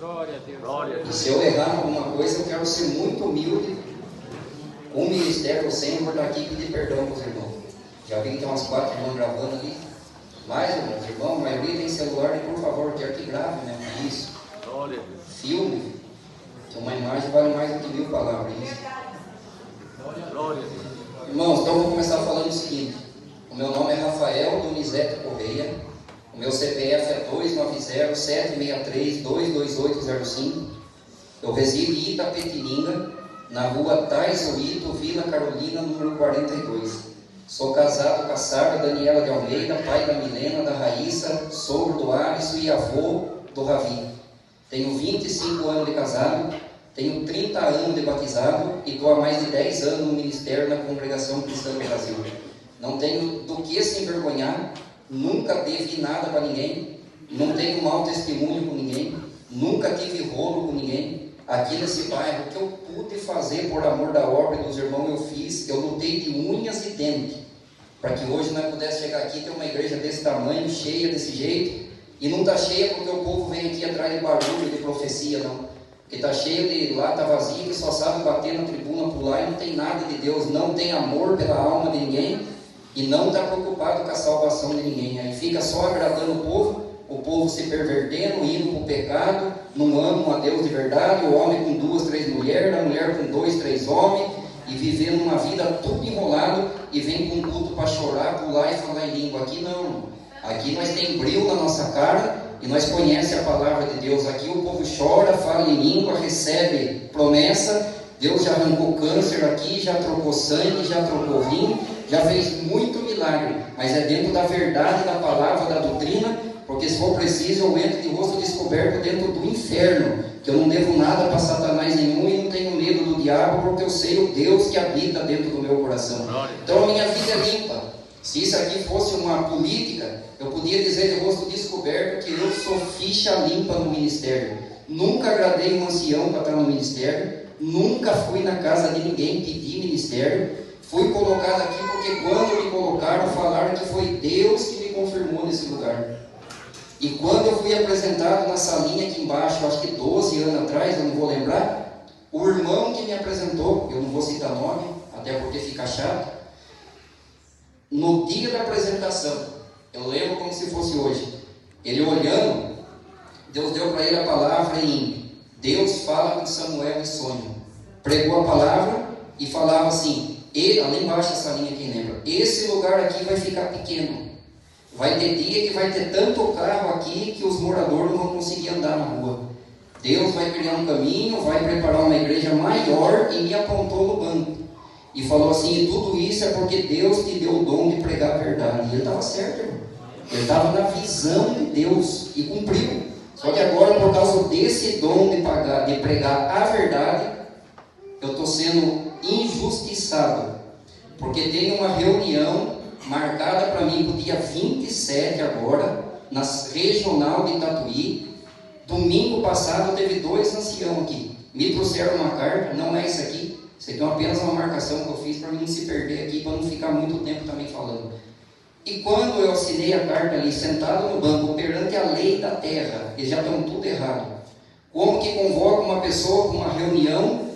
Glória a Deus. Glória a E Deus. se eu errar em alguma coisa, eu quero ser muito humilde com o ministério sem por estar aqui e pedir perdão para os irmãos. Já vi que tem umas 4 irmãs gravando ali. Mais, irmãos, a maioria tem celular, e por favor, eu quero que grave, né? Isso. Glória a Deus. Filme. Uma imagem vale mais do que 1000 palavras. Isso. Glória a Deus. Irmãos, então eu vou começar falando o seguinte. O meu nome é Rafael Donizete Correia. O meu CPF é 290-763-22805. Eu resido em Itapetininga, na rua Taizoito, Vila Carolina, número 42. Sou casado com a Sara Daniela de Almeida, pai da Milena, da Raíssa, sogro do Alisson e avô do Ravi. Tenho 25 anos de casado, tenho 30 anos de batizado e estou há mais de 10 anos no ministério na Congregação Cristã do Brasil. Não tenho do que se envergonhar, nunca devi nada para ninguém, não tenho mau testemunho com ninguém, nunca tive rolo com ninguém. Aqui nesse bairro, o que eu pude fazer por amor da obra dos irmãos eu fiz, eu lutei de unhas e dentes, para que hoje nós pudéssemos chegar aqui e ter uma igreja desse tamanho, cheia desse jeito. E não está cheia porque o povo vem aqui atrás de barulho, de profecia, não. Porque está cheio de lata vazia, que só sabe bater na tribuna, pular e não tem nada de Deus, não tem amor pela alma de ninguém e não está preocupado com a salvação de ninguém. Aí fica só agradando o povo se pervertendo, indo para o pecado, não amam a Deus de verdade, o homem com 2, 3 mulheres, a mulher com 2, 3 homens, e vivendo uma vida tudo enrolado, e vem com culto para chorar, pular e falar em língua. Aqui não. Aqui nós tem brilho na nossa cara e nós conhecemos a palavra de Deus. Aqui o povo chora, fala em língua, recebe promessa. Deus já arrancou câncer aqui, já trocou sangue, já trocou vinho, já fez muito milagre. Mas é dentro da verdade, da palavra, da doutrina, porque se for preciso eu entro de rosto descoberto dentro do inferno, que eu não devo nada para Satanás nenhum e não tenho medo do diabo, porque eu sei o Deus que habita dentro do meu coração. Então a minha vida é limpa. Se isso aqui fosse uma política, eu podia dizer de rosto descoberto que eu sou ficha limpa no ministério. Nunca agradei um ancião para estar no ministério, nunca fui na casa de ninguém pedir ministério. Fui colocado aqui porque quando me colocaram, falaram que foi Deus que me confirmou nesse lugar. E quando eu fui apresentado na salinha aqui embaixo, acho que 12 anos atrás, eu não vou lembrar, o irmão que me apresentou, eu não vou citar nome, até porque fica chato, no dia da apresentação, eu lembro como se fosse hoje, ele olhando, Deus deu para ele a palavra em Deus fala com Samuel em sonho. Pregou a palavra e falava assim, ali embaixo essa linha, quem lembra? Esse lugar aqui vai ficar pequeno. Vai ter dia que vai ter tanto carro aqui que os moradores não vão conseguir andar na rua. Deus vai criar um caminho, vai preparar uma igreja maior e me apontou no banco. E falou assim, e tudo isso é porque Deus te deu o dom de pregar a verdade. E ele estava certo, irmão. Ele estava na visão de Deus e cumpriu. Só que agora, por causa desse dom de pregar a verdade, eu estou sendo injustiçado. Porque tem uma reunião marcada para mim para o dia 27 agora, na regional de Tatuí. Domingo passado teve 2 anciãos aqui. Me trouxeram uma carta, não é isso aqui. Isso aqui é apenas uma marcação que eu fiz para mim não se perder aqui, para não ficar muito tempo também falando. E quando eu assinei a carta ali, sentado no banco, perante a lei da terra, eles já estão tudo errado. Como que convoca uma pessoa para uma reunião,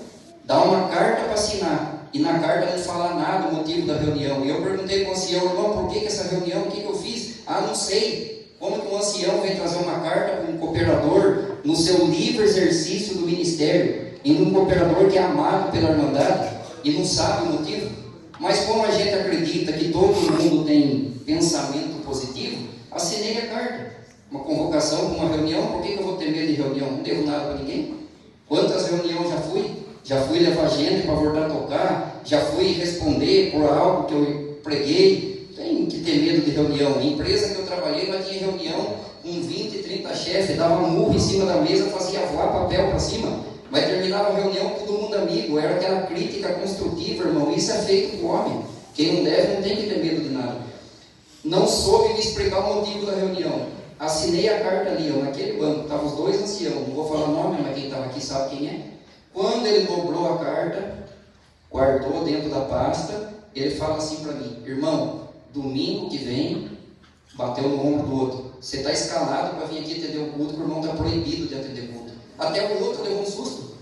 dá uma carta para assinar, e na carta não fala nada o motivo da reunião. E eu perguntei para o ancião, irmão, por que essa reunião, o que eu fiz? Ah, não sei. Como que um ancião vem trazer uma carta para um cooperador no seu livre exercício do ministério, e um cooperador que é amado pela Irmandade, e não sabe o motivo? Mas como a gente acredita que todo mundo tem pensamento positivo, assinei a carta. Uma convocação para uma reunião, por que eu vou ter medo de reunião? Não devo nada para ninguém. Quantas reuniões já fui? Já fui levar gente para voltar a tocar, já fui responder por algo que eu preguei. Tem que ter medo de reunião. Em empresa que eu trabalhei, lá tinha reunião com 20, 30 chefes, dava murro em cima da mesa, fazia voar papel para cima. Mas terminava a reunião todo mundo amigo, era aquela crítica construtiva, irmão. Isso é feito com o homem. Quem não deve não tem que ter medo de nada. Não soube me explicar o motivo da reunião. Assinei a carta ali, ó, naquele banco, estavam os 2 anciãos, não vou falar nome, mas quem estava aqui sabe quem é. Quando ele dobrou a carta, guardou dentro da pasta, ele fala assim para mim, irmão, domingo que vem, bateu no ombro do outro, você está escalado para vir aqui atender o culto, porque o irmão está proibido de atender culto. Até o outro levou um susto.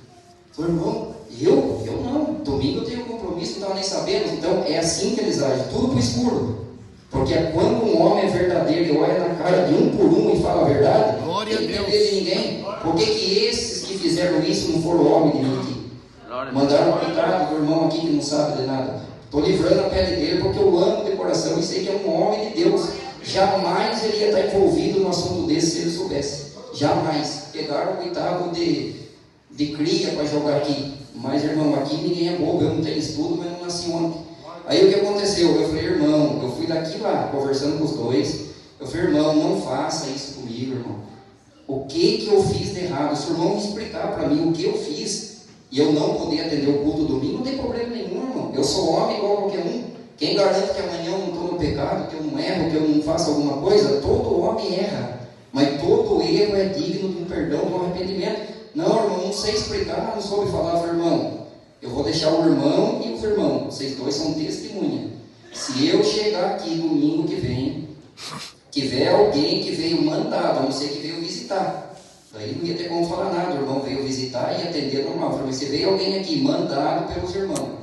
Falei, irmão, eu não. Domingo eu tenho compromisso, não estava nem sabendo. Então é assim que eles agem, tudo para o escuro. Porque quando um homem é verdadeiro e olha na cara de um por um e fala a verdade, Glória ele a não Deus. tem de ninguém. Por que esses que fizeram isso não foram homem de mim aqui? Mandaram um coitado do irmão aqui que não sabe de nada. Estou livrando a pele dele porque eu amo de coração e sei que é um homem de Deus. Jamais ele ia estar envolvido num assunto desse se ele soubesse. Jamais. Pegaram o coitado de cria para jogar aqui. Mas, irmão, aqui ninguém é bobo. Eu não tenho estudo, mas não nasci ontem. Aí o que aconteceu? Eu falei, irmão, eu fui daqui lá, conversando com os dois. Eu falei, irmão, não faça isso comigo, irmão. O que eu fiz de errado? Se o irmão me explicar para mim o que eu fiz, e eu não poder atender o culto domingo, não tem problema nenhum, irmão. Eu sou homem igual a qualquer um. Quem garante que amanhã eu não estou no pecado, que eu não erro, que eu não faço alguma coisa? Todo homem erra. Mas todo erro é digno de um perdão, de um arrependimento. Não, irmão, não sei explicar, não soube falar. Eu falei, irmão, eu vou deixar o irmão e os irmãos, vocês dois são testemunha. Se eu chegar aqui domingo que vem, tiver alguém que veio mandado, a não ser que veio visitar, aí não ia ter como falar nada. O irmão veio visitar e atender normal. Eu falei, se veio alguém aqui mandado pelos irmãos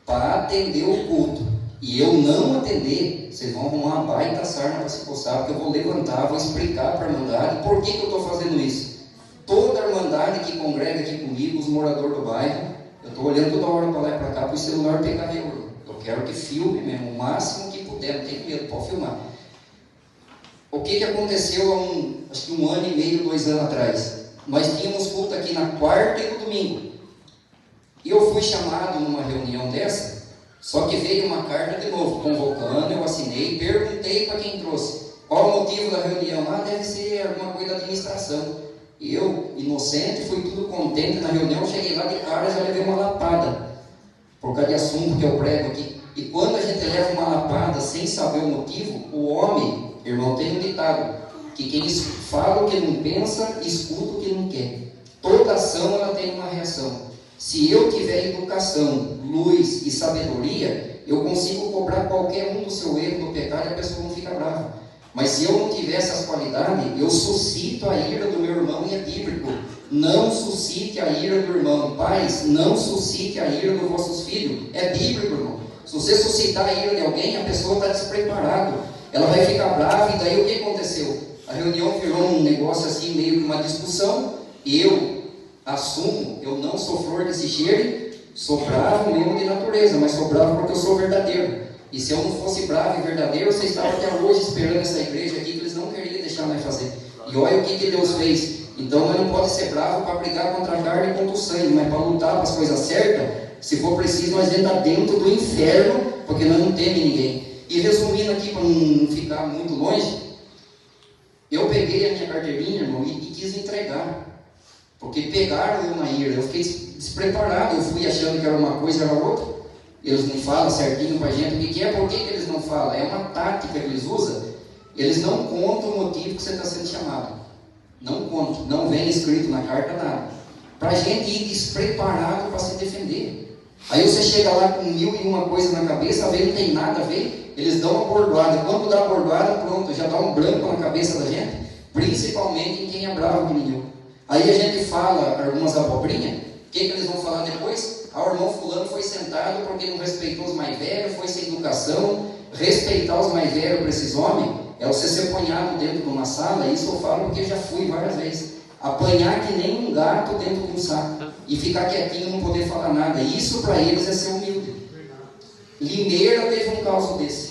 para atender o culto e eu não atender, vocês vão arrumar uma baita sarna para se coçar, porque eu vou levantar, vou explicar para a irmandade por que eu estou fazendo isso. Toda a irmandade que congrega aqui comigo, os moradores do bairro, eu estou olhando toda hora para lá e para cá para o celular pegar eu. Eu quero que filme mesmo, o máximo que puder, não tenho medo, pode filmar. O que aconteceu há acho que 1 ano e meio, 2 anos atrás? Nós tínhamos culto aqui na quarta e no domingo. E eu fui chamado numa reunião dessa, só que veio uma carta de novo, convocando, eu assinei, perguntei para quem trouxe. Qual o motivo da reunião? Deve ser alguma coisa da administração. E eu, inocente, fui tudo contente na reunião, cheguei lá de cara e já levei uma lapada, por causa de assunto que eu prego aqui. E quando a gente leva uma lapada sem saber o motivo, o homem, irmão, tem um ditado, que quem fala o que não pensa, escuta o que não quer. Toda ação ela tem uma reação. Se eu tiver educação, luz e sabedoria, eu consigo cobrar qualquer um do seu erro, do pecado, e a pessoa não fica brava. Mas se eu não tiver essas qualidades, eu suscito a ira do meu irmão, e é bíblico. Não suscite a ira do irmão. Pais, não suscite a ira dos vossos filhos. É bíblico, irmão. Se você suscitar a ira de alguém, a pessoa está despreparada. Ela vai ficar brava, e daí o que aconteceu? A reunião virou um negócio assim, meio que uma discussão. Eu assumo, eu não sou flor desse cheiro, sou bravo mesmo de natureza, mas sou bravo porque eu sou verdadeiro. E se eu não fosse bravo e verdadeiro, vocês estavam até hoje esperando essa igreja aqui, que eles não queriam deixar nós fazer. E olha o que Deus fez. Então nós não podemos ser bravos para brigar contra a carne e contra o sangue, mas para lutar para as coisas certas, se for preciso, nós entrar dentro do inferno, porque nós não temos ninguém. E resumindo aqui, para não ficar muito longe, eu peguei a minha carteirinha, irmão, e quis entregar. Porque pegaram eu na ira, eu fiquei despreparado, eu fui achando que era uma coisa e era outra. Eles não falam certinho para a gente o que é, por que eles não falam? É uma tática que eles usam. Eles não contam o motivo que você está sendo chamado. Não contam, não vem escrito na carta nada. Para a gente ir despreparado para se defender. Aí você chega lá com 1001 coisa na cabeça, a ver, não tem nada a ver, eles dão uma bordoada. Quando dá a bordoada, pronto, já dá um branco na cabeça da gente, principalmente em quem é bravo que nem eu. Aí a gente fala algumas abobrinhas, o que eles vão falar depois? O irmão fulano foi sentado porque não respeitou os mais velhos, foi sem educação. Respeitar os mais velhos para esses homens é você ser apanhado dentro de uma sala. Isso eu falo porque já fui várias vezes. Apanhar que nem um gato dentro de um saco e ficar quietinho e não poder falar nada. Isso para eles é ser humilde. Limeira teve um caso desse.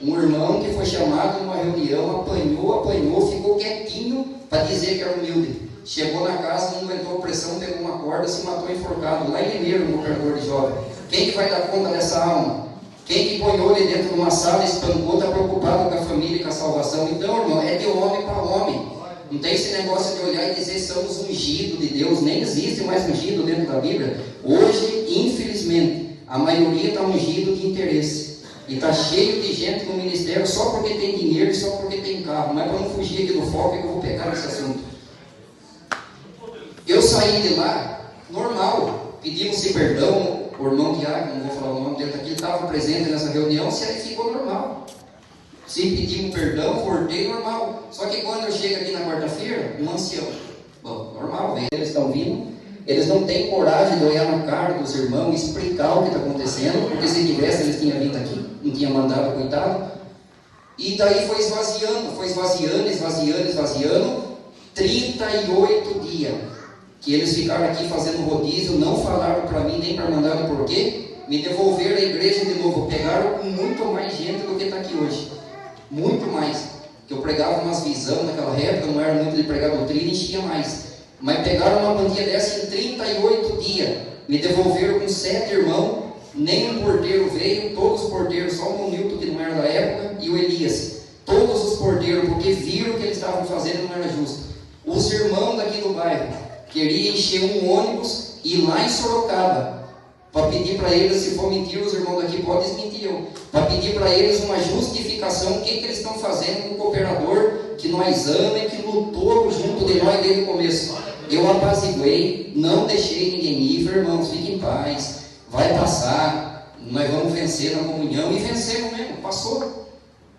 Um irmão que foi chamado numa reunião, apanhou, ficou quietinho para dizer que era humilde. Chegou na casa, não aguentou a pressão, pegou uma corda, se matou enforcado, lá em Limeira, no corredor de jovem. Quem que vai dar conta dessa alma? Quem que ponhou ele dentro de uma sala, espancou, está preocupado com a família e com a salvação? Então, irmão, é de homem para homem. Não tem esse negócio de olhar e dizer somos ungidos de Deus. Nem existe mais ungido dentro da Bíblia. Hoje, infelizmente, a maioria está ungido de interesse. E está cheio de gente no ministério só porque tem dinheiro e só porque tem carro. Mas para não fugir aqui do foco, é que eu vou pegar esse assunto. Eu saí de lá, normal, pedimos-se perdão, o irmão Tiago, não vou falar o nome dele aqui, estava presente nessa reunião, se aí ficou normal. Se pedimos perdão, voltei normal. Só que quando eu chego aqui na quarta-feira, um ancião, bom, normal, eles estão vindo, Eles não têm coragem de olhar na cara dos irmãos e explicar o que está acontecendo, porque se tivesse, eles tinham vindo aqui, não tinham mandado, coitado. E daí foi esvaziando, 38 dias que eles ficaram aqui fazendo rodízio, não falaram para mim nem para mandar o porquê, me devolveram a igreja de novo, pegaram com muito mais gente do que está aqui hoje, muito mais, que eu pregava umas visões naquela época, não era muito de pregar doutrina, enchia mais, mas pegaram uma quantia dessa em 38 dias, me devolveram com 7 irmãos, nenhum porteiro veio, todos os porteiros, só o Nilton que não era da época, e o Elias, todos os porteiros, porque viram que eles estavam fazendo não era justo. Os irmãos daqui do bairro queriam encher um ônibus e ir lá em Sorocaba, para pedir para eles, se for mentira, os irmãos daqui podem desmentir eu, para pedir para eles uma justificação, o que eles estão fazendo com o cooperador, que nós amamos e que lutou junto de nós desde o começo. Eu apaziguei, não deixei ninguém ir, irmãos, fiquem em paz, vai passar, nós vamos vencer na comunhão, e vencemos mesmo, passou.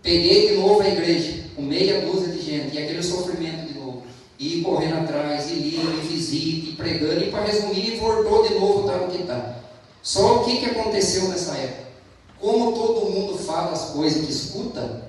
Peguei de novo a igreja, com meia dúzia de gente, e aquele sofrimento de novo, e correndo atrás, e lindo, e visita, e pregando, e para resumir, voltou de novo, está no que está. Só o que aconteceu nessa época? Como todo mundo fala as coisas que escuta,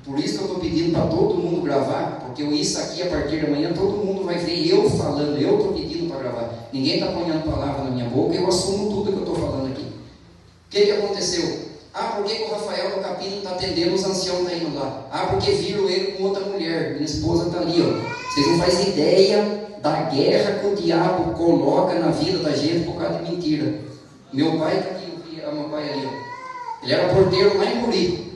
por isso que eu estou pedindo para todo mundo gravar, porque isso aqui a partir de amanhã todo mundo vai ver eu falando, eu estou pedindo para gravar, ninguém está ponhando palavra na minha boca, eu assumo tudo que eu estou falando aqui. O que aconteceu? Por que o Rafael do Capim não está atendendo, os anciãos estão indo lá? Porque viram ele com outra mulher, minha esposa está ali, ó. Vocês não fazem ideia da guerra que o diabo coloca na vida da gente por causa de mentira. Meu pai está aqui, meu pai ali, ó. Ele era porteiro lá em Buri.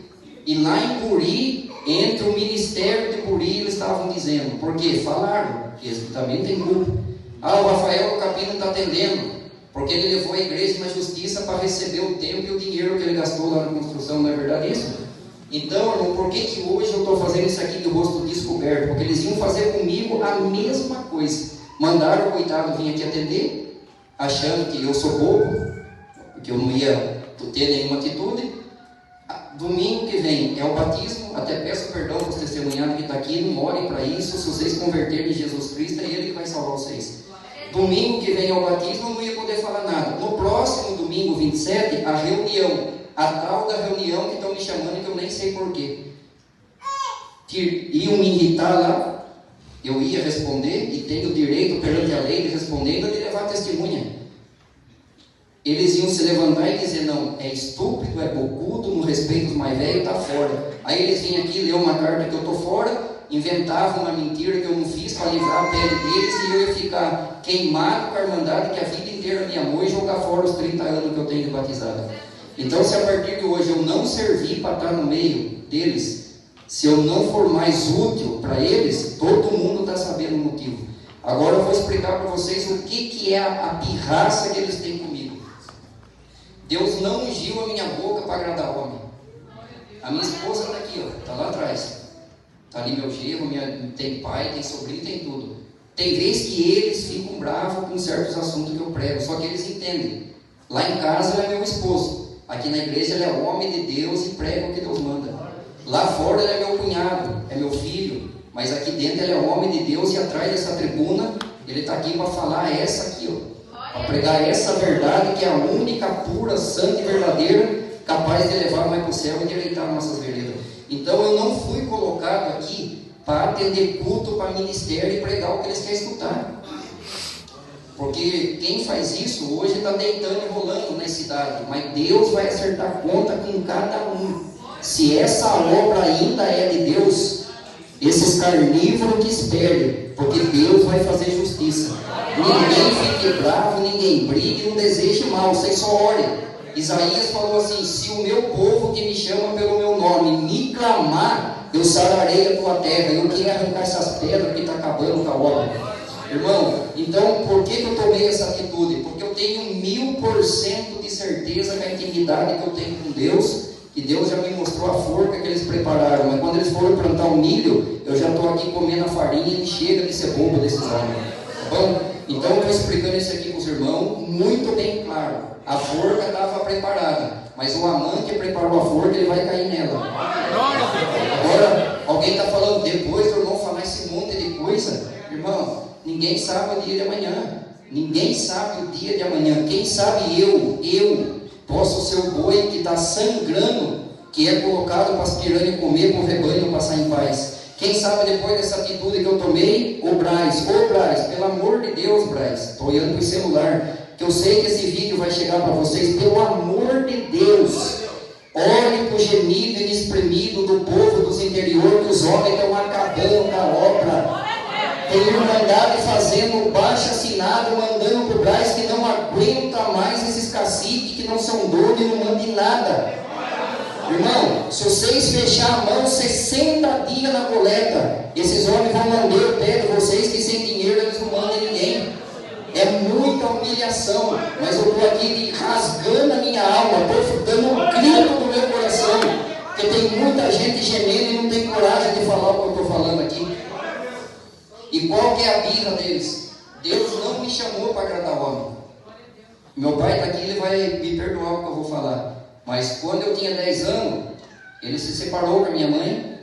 E lá em Buri, entre o ministério de Buri, eles estavam dizendo, porque falaram, que eles também tem culpa. O Rafael do Capim não está atendendo, porque ele levou a igreja na justiça para receber o tempo e o dinheiro que ele gastou lá na construção, não é verdade isso? Então, irmão, por que hoje eu estou fazendo isso aqui de rosto descoberto? Porque eles iam fazer comigo a mesma coisa. Mandaram o coitado vir aqui atender, achando que eu sou bobo, que eu não ia ter nenhuma atitude. Domingo que vem é o batismo, até peço perdão para os testemunhados que estão aqui, não orem para isso, se vocês converterem em Jesus Cristo, é Ele que vai salvar vocês. Domingo que vem é o batismo, eu não ia poder falar nada. No próximo domingo, 27, a reunião, a tal da reunião que estão me chamando, que eu nem sei porquê, que iam me irritar lá, eu ia responder, e tenho o direito perante a lei de responder, ainda de levar testemunha. Eles iam se levantar e dizer, não, é estúpido, é bocudo, não respeita os mais velhos, está fora. Aí eles vinham aqui, ler uma carta que eu estou fora, inventavam uma mentira que eu não fiz para livrar a pele deles, e eu ia ficar queimado com a irmandade que a vida inteira me amou e jogar fora os 30 anos que eu tenho de batizado. Então, se a partir de hoje eu não servir para estar no meio deles, se eu não for mais útil para eles, todo mundo está sabendo o motivo. Agora eu vou explicar para vocês o que é a pirraça que eles têm comigo. Deus não ungiu a minha boca para agradar o homem. A minha esposa está aqui, está lá atrás. Está ali meu genro, tem pai, tem sobrinho, tem tudo. Tem vezes que eles ficam bravos com certos assuntos que eu prego, só que eles entendem. Lá em casa ele é meu esposo. Aqui na igreja ele é homem de Deus e prega o que Deus manda. Lá fora ele é meu cunhado, é meu filho. Mas aqui dentro ele é homem de Deus e atrás dessa tribuna ele está aqui para falar essa aqui, ó. Para pregar essa verdade que é a única, pura, santa e verdadeira, capaz de levar nós para o céu e direitar nossas veredas. Então eu não fui colocado aqui para atender culto, para ministério e pregar o que eles querem escutar. Porque quem faz isso hoje está deitando e rolando na cidade, mas Deus vai acertar conta com cada um. Se essa obra ainda é de Deus, esses carnívoros que esperem, porque Deus vai fazer justiça. Ninguém fique bravo, ninguém brigue, não deseje mal, vocês só orem. Isaías falou assim, se o meu povo que me chama pelo meu nome me clamar, eu sararei a tua terra. Eu queria arrancar essas pedras que está acabando com a obra. Irmão, então por que eu tomei essa atitude? Porque eu tenho 1000% de certeza que a intimidade que eu tenho com Deus, que Deus já me mostrou a forca que eles prepararam, mas quando eles foram plantar o milho, eu já estou aqui comendo a farinha e chega de ser bobo desses homens. Tá bom? Então eu estou explicando isso aqui para os irmãos, muito bem claro. A forca estava preparada, mas o amante que preparou a forca, ele vai cair nela. Agora, alguém está falando, depois do irmão falar esse monte de coisa, irmão, ninguém sabe o dia de amanhã. Ninguém sabe o dia de amanhã. Quem sabe eu posso ser o boi que está sangrando, que é colocado para as piranhas comer, para o rebanho passar em paz. Quem sabe depois dessa atitude que eu tomei, ô Braz, pelo amor de Deus, Braz, estou olhando para o celular, que eu sei que esse vídeo vai chegar para vocês, pelo amor de Deus, olhe para o gemido inexprimido do povo dos interiores, que os homens estão acabando com a obra. Tem irmandade fazendo baixo assinado, mandando para o Braz que não aguenta mais esses caciques que não são donos e não mandam em nada. Irmão, se vocês fechar a mão 60 dias na coleta, esses homens vão lamber o pé de vocês que sem dinheiro eles não mandam ninguém. É muita humilhação, mas eu estou aqui rasgando a minha alma, estou dando um grito no meu coração, porque tem muita gente gemendo e não tem coragem de falar o que eu estou falando aqui. E qual que é a birra deles? Deus não me chamou para agradar homem. Meu pai está aqui, ele vai me perdoar o que eu vou falar. Mas quando eu tinha 10 anos, ele se separou com a minha mãe.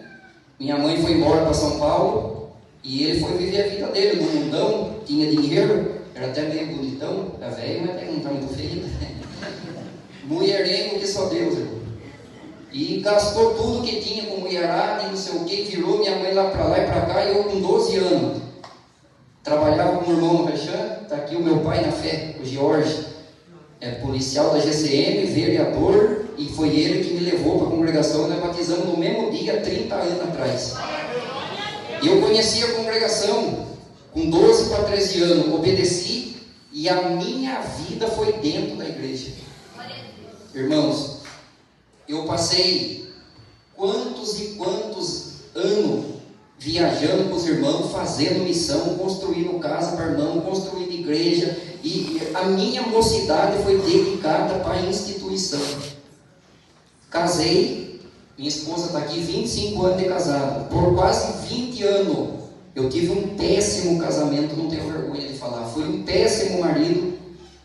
Minha mãe foi embora para São Paulo e ele foi viver a vida dele no mundão, tinha dinheiro, era até meio bonitão, era velho, mas até que não está muito feio. Mulherengo que só Deus, irmão. E gastou tudo que tinha com mulherada e não sei o que, virou minha mãe lá e para cá, e eu com 12 anos. Trabalhava com o irmão no Rechã, está aqui o meu pai na fé, o Jorge. É policial da GCM, vereador, e foi ele que me levou para a congregação. Nós batizamos no mesmo dia, 30 anos atrás. E eu conheci a congregação com 12 para 13 anos, obedeci, e a minha vida foi dentro da igreja. Irmãos, eu passei quantos e quantos anos viajando com os irmãos, fazendo missão, construindo casa para irmão, construindo igreja, e a minha mocidade foi dedicada para a instituição. Casei, minha esposa está aqui, 25 anos de casado. Por quase 20 anos eu tive um péssimo casamento, não tenho vergonha de falar, fui um péssimo marido.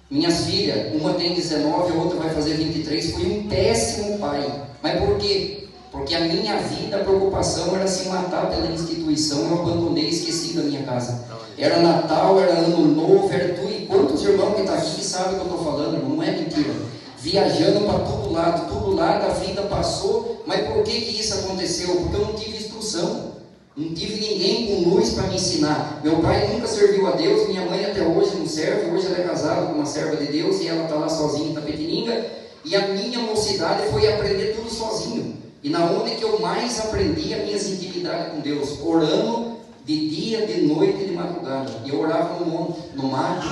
Minhas filhas, uma tem 19, a outra vai fazer 23, fui um péssimo pai. Mas por quê? Porque a minha vida, a preocupação era se matar pela instituição. Eu abandonei, esqueci da minha casa. Era Natal, era Ano Novo, era tudo. E quantos irmãos que estão aqui que sabem o que eu estou falando, irmão? Não é mentira. Viajando para todo lado, a vida passou. Mas por que isso aconteceu? Porque eu não tive instrução. Não tive ninguém com luz para me ensinar. Meu pai nunca serviu a Deus, minha mãe até hoje não serve. Hoje ela é casada com uma serva de Deus e ela está lá sozinha em Tapetininga. E a minha mocidade foi aprender tudo sozinho. E na onde que eu mais aprendi as minhas intimidades com Deus? Orando de dia, de noite e de madrugada. E eu orava no mato.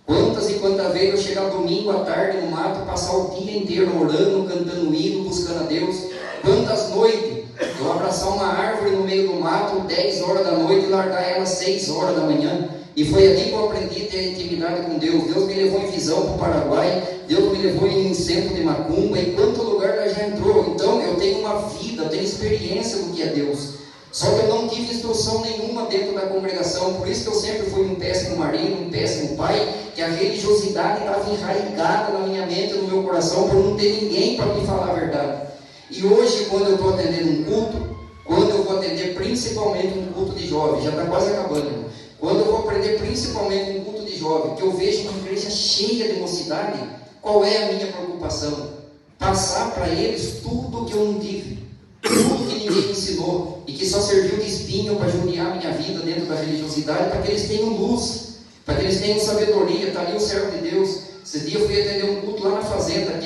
Quantas e quantas vezes eu chegava domingo à tarde no mato, passar o dia inteiro orando, cantando hino, buscando a Deus. Quantas noites eu abraçar uma árvore no meio do mato, 10 horas da noite, e largar ela 6 horas da manhã. E foi ali que eu aprendi a ter intimidade com Deus. Deus me levou em visão para o Paraguai, Deus me levou em um centro de macumba, em quanto lugar ela já entrou. Então eu tenho uma vida, eu tenho experiência do que é Deus. Só que eu não tive instrução nenhuma dentro da congregação, por isso que eu sempre fui um péssimo marido, um péssimo pai, que a religiosidade estava enraizada na minha mente, no meu coração, por não ter ninguém para me falar a verdade. E hoje, quando eu estou atendendo um culto, quando eu vou atender principalmente um culto de jovens, já está quase acabando, irmão. Quando eu vou aprender principalmente um culto de jovem, que eu vejo uma igreja cheia de mocidade, qual é a minha preocupação? Passar para eles tudo que eu não tive, tudo que ninguém me ensinou, e que só serviu de espinho para judiar a minha vida dentro da religiosidade, para que eles tenham luz, para que eles tenham sabedoria. Está ali o servo de Deus. Esse dia eu fui atender um culto lá na fazenda, que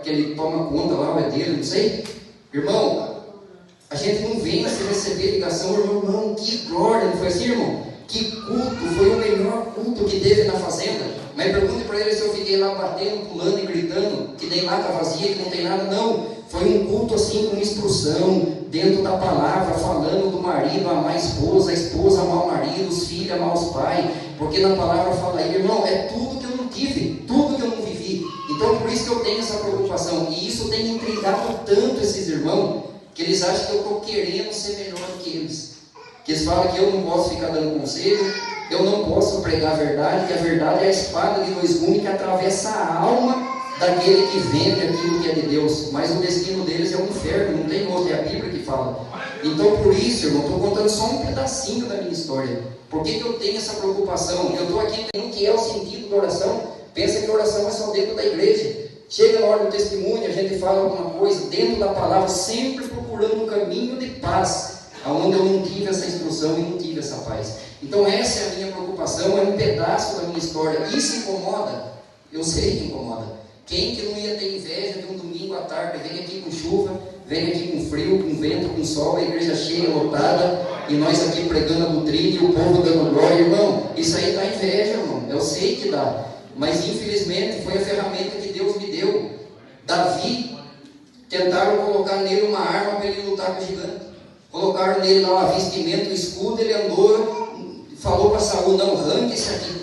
ele toma conta lá, é dele, não sei. Irmão, a gente não vem a se receber ligação, irmão, que glória, não foi assim, irmão? Que culto, foi o melhor culto que teve na fazenda. Mas pergunte para ele se eu fiquei lá batendo, pulando e gritando, que nem lá está vazia, que não tem nada. Não, foi um culto assim com instrução, dentro da palavra, falando do marido amar a esposa amar o marido, os filhos amar os pais. Porque na palavra fala aí, irmão, é tudo que eu não tive, tudo que eu não vivi. Então por isso que eu tenho essa preocupação. E isso tem intrigado tanto esses irmãos, que eles acham que eu estou querendo ser melhor que eles. Que eles falam que eu não posso ficar dando conselho, eu não posso pregar a verdade, que a verdade é a espada de dois gumes que atravessa a alma daquele que vende aquilo que é de Deus. Mas o destino deles é um inferno, não tem outro, é a Bíblia que fala. Então, por isso, irmão, estou contando só um pedacinho da minha história. Por que eu tenho essa preocupação? Eu estou aqui tendo que é o sentido da oração. Pensa que a oração é só dentro da igreja. Chega na hora do testemunho, a gente fala alguma coisa dentro da palavra, sempre procurando um caminho de paz, aonde eu não tive essa instrução e não tive essa paz. Então essa é a minha preocupação, é um pedaço da minha história. Isso incomoda? Eu sei que incomoda. Quem que não ia ter inveja de um domingo à tarde, vem aqui com chuva, vem aqui com frio, com vento, com sol, a igreja cheia, lotada, e nós aqui pregando a doutrina e o povo dando glória, irmão, isso aí dá inveja, irmão, eu sei que dá, mas infelizmente foi a ferramenta que Deus me deu. Davi, tentaram colocar nele uma arma para ele lutar com o gigante, colocaram nele lá um vestimento, um escudo, ele andou, falou para Saul, não, arranque isso aqui,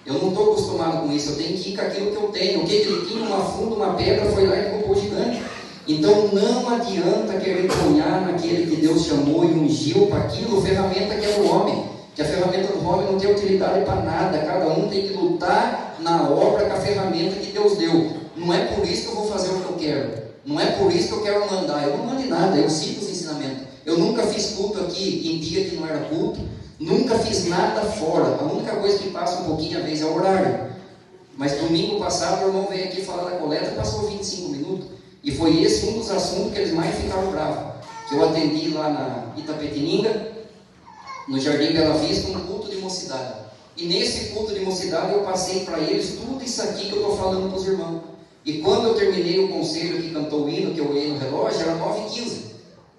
eu não estou acostumado com isso, eu tenho que ir com aquilo que eu tenho. O que ele tinha? Uma funda, uma pedra, foi lá e colocou o gigante. Então não adianta querer cunhar naquele que Deus chamou e ungiu para aquilo, ferramenta que é do homem, que a ferramenta do homem não tem utilidade para nada, cada um tem que lutar na obra com a ferramenta que Deus deu. Não é por isso que eu vou fazer o que eu quero, não é por isso que eu quero mandar, eu não mando nada, eu sigo os ensinamentos. Eu nunca fiz culto aqui em dia que não era culto, nunca fiz nada fora, a única coisa que passa um pouquinho a vez é o horário. Mas domingo passado o irmão veio aqui falar da coleta, passou 25 minutos, e foi esse um dos assuntos que eles mais ficaram bravos, que eu atendi lá na Itapetininga, no Jardim Bela Vista, um culto de mocidade, e nesse culto de mocidade eu passei para eles tudo isso aqui que eu estou falando para os irmãos, e quando eu terminei o conselho que cantou o hino, que eu olhei no relógio, era 9h15,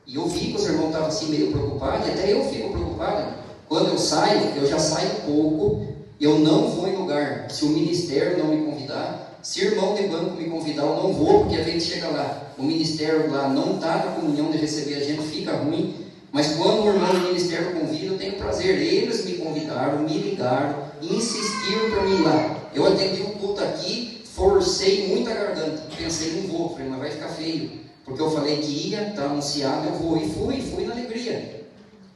e eu vi que os irmãos estavam assim meio preocupados, e até eu fico preocupado. Quando eu saio, eu já saio pouco, eu não vou em lugar, se o ministério não me convidar, se o irmão de banco me convidar, eu não vou, porque a gente chega lá, o ministério lá não está na comunhão de receber a gente, fica ruim, mas quando o irmão do ministério convida, eu tenho prazer, eles me convidaram, me ligaram, insistiram para mim ir lá, eu atendi o culto aqui, forcei muito a garganta, pensei, não vou, falei, mas vai ficar feio, porque eu falei que ia, está anunciado, eu vou, e fui na alegria.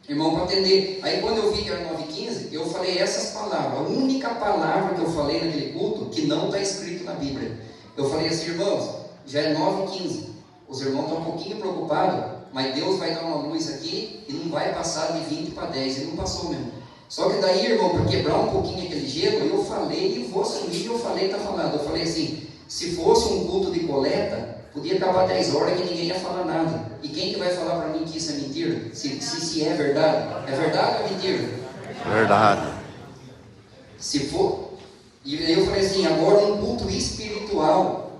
Irmão, para atender. Aí quando eu vi que era 9h15, eu falei essas palavras. A única palavra que eu falei naquele culto, que não está escrito na Bíblia. Eu falei assim, irmãos, já é 9h15. Os irmãos estão um pouquinho preocupados, mas Deus vai dar uma luz aqui e não vai passar de 20 para 10. Ele não passou mesmo. Só que daí, irmão, para quebrar um pouquinho aquele gelo, eu falei, e vou assumir, eu falei, está falando. Eu falei assim, se fosse um culto de coleta, podia acabar 10 horas que ninguém ia falar nada. E quem que vai falar para mim que isso é mentira? Se é verdade? É verdade ou é mentira? Verdade. Se for... E eu falei assim, agora um culto espiritual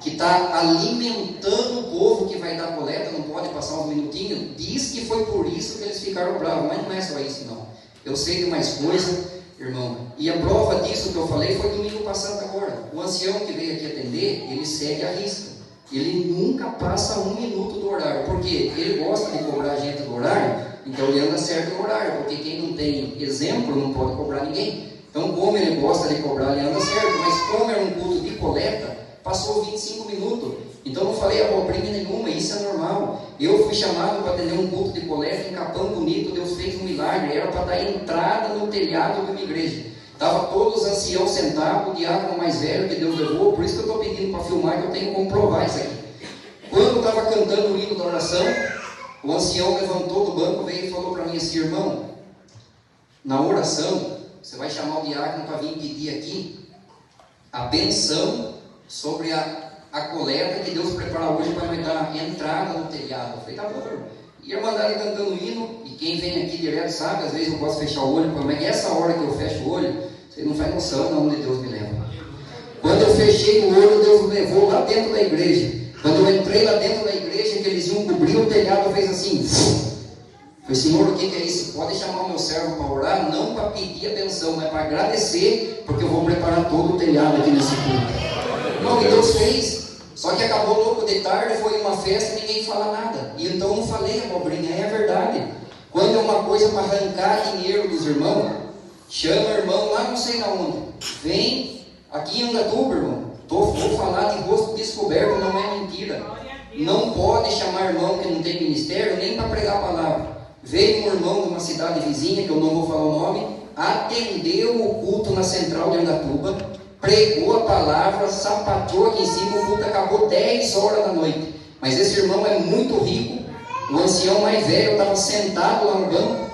que está alimentando o povo que vai dar coleta, não pode passar uns minutinhos, diz que foi por isso que eles ficaram bravos, mas não é só isso não. Eu sei de mais coisa, irmão. E a prova disso que eu falei foi domingo passado agora. O ancião que veio aqui atender, ele segue a risca. Ele nunca passa um minuto do horário, porque ele gosta de cobrar a gente do horário, então ele anda certo no horário, porque quem não tem exemplo não pode cobrar ninguém. Então, como ele gosta de cobrar, ele anda certo, mas como é um culto de coleta, passou 25 minutos. Então, não falei abobrinha nenhuma, isso é normal. Eu fui chamado para atender um culto de coleta em Capão Bonito, Deus fez um milagre, era para dar entrada no telhado de uma igreja. Estavam todos os anciãos sentados, o diácono mais velho que Deus levou, por isso que eu estou pedindo para filmar, que eu tenho como provar isso aqui. Quando eu estava cantando o hino da oração, o ancião levantou do banco, veio e falou para mim assim, irmão, na oração, você vai chamar o diácono para vir pedir aqui a benção sobre a coleta que Deus prepara hoje para me dar entrada no telhado. Eu falei, tá bom, irmão. E a irmandade cantando hino, e quem vem aqui direto sabe, às vezes eu posso fechar o olho, mas essa hora que eu fecho o olho, você não faz noção de onde Deus me leva. Quando eu fechei o olho, Deus me levou lá dentro da igreja. Quando eu entrei lá dentro da igreja, que eles iam cobrir o telhado, fez assim. Falei, Senhor, o que é isso? Pode chamar o meu servo para orar, não para pedir a benção, mas para agradecer, porque eu vou preparar todo o telhado aqui nesse culto. Não, e Deus fez. Só que acabou louco de tarde, foi uma festa e ninguém fala nada. E então eu não falei abobrinha, é verdade. Quando é uma coisa para arrancar dinheiro dos irmãos, chama o irmão lá não sei na onde. Vem aqui em Andatuba, irmão. Vou falar de rosto descoberto, não é mentira. Não pode chamar irmão que não tem ministério, nem para pregar a palavra. Veio um irmão de uma cidade vizinha, que eu não vou falar o nome, atendeu o culto na central de Andatuba, pregou a palavra, sapateou aqui em cima, o culto acabou 10 horas da noite. Mas esse irmão é muito rico, O ancião mais velho estava sentado lá no banco,